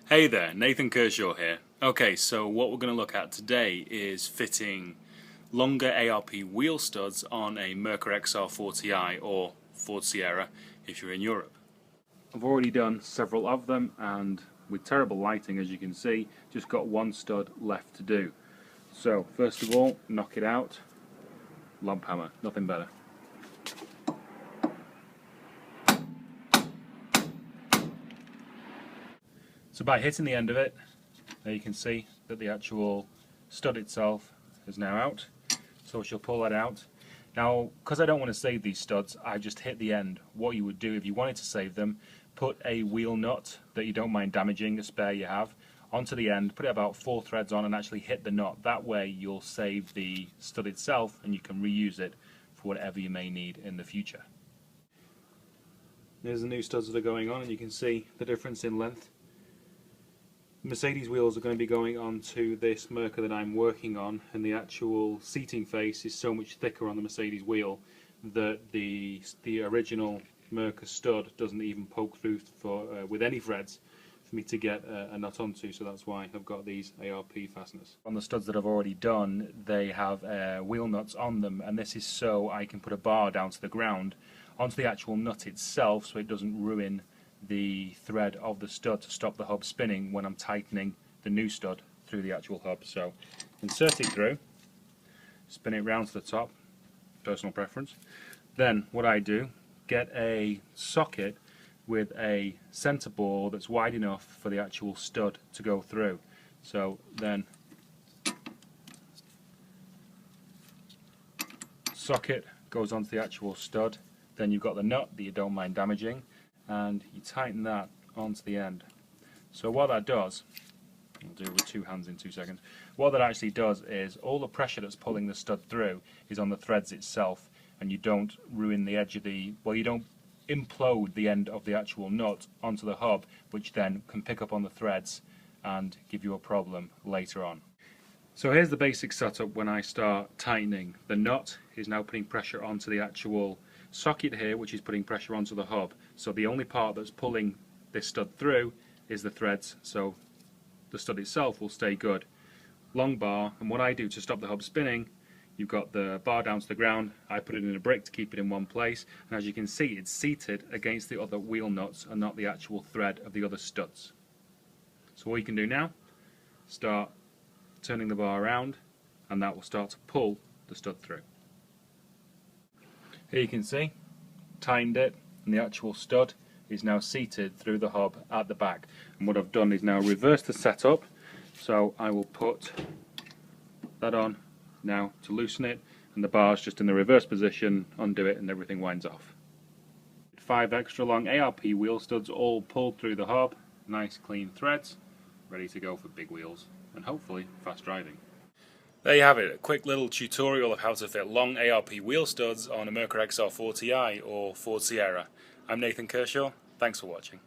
Hey there, Nathan Kershaw here. Okay, so what we're going to look at today is fitting longer ARP wheel studs on a Merca XR40i or Ford Sierra if you're in Europe. I've already done several of them, and with terrible lighting, as you can see, just got one stud left to do. So first of all, knock it out, lump hammer, nothing better. So by hitting the end of it, there you can see that the actual stud itself is now out. So we shall pull that out. Now, because I don't want to save these studs, I just hit the end. What you would do if you wanted to save them, put a wheel nut that you don't mind damaging, a spare you have, onto the end, put it about 4 threads on and actually hit the knot. That way you'll save the stud itself and you can reuse it for whatever you may need in the future. There's the new studs that are going on, and you can see the difference in length. Mercedes wheels are going to be going onto this Merca that I'm working on, and the actual seating face is so much thicker on the Mercedes wheel that the original Merca stud doesn't even poke through with any threads for me to get a nut onto, so that's why I've got these ARP fasteners. On the studs that I've already done, they have wheel nuts on them, and this is so I can put a bar down to the ground onto the actual nut itself so it doesn't ruin the thread of the stud to stop the hub spinning when I'm tightening the new stud through the actual hub. So insert it through, spin it round to the top, personal preference. Then what I do, get a socket with a centre bore that's wide enough for the actual stud to go through. So then socket goes onto the actual stud, then you've got the nut that you don't mind damaging, and you tighten that onto the end. So what that does, I'll do it with 2 hands in 2 seconds, what that actually does is all the pressure that's pulling the stud through is on the threads itself, and you don't ruin the edge of you don't implode the end of the actual nut onto the hub, which then can pick up on the threads and give you a problem later on. So here's the basic setup when I start tightening. The nut is now putting pressure onto the actual socket here, which is putting pressure onto the hub. So the only part that's pulling this stud through is the threads, so the stud itself will stay good. Long bar, and what I do to stop the hub spinning, you've got the bar down to the ground, I put it in a brick to keep it in one place, and as you can see, it's seated against the other wheel nuts and not the actual thread of the other studs. So what you can do now, start turning the bar around, and that will start to pull the stud through. Here you can see, tightened it, and the actual stud is now seated through the hub at the back. And what I've done is now reverse the setup, so I will put that on now to loosen it, and the bar's just in the reverse position, undo it, and everything winds off. 5 extra long ARP wheel studs all pulled through the hub, nice clean threads, ready to go for big wheels and hopefully fast driving. There you have it, a quick little tutorial of how to fit long ARP wheel studs on a Merca XR40i or Ford Sierra. I'm Nathan Kershaw, thanks for watching.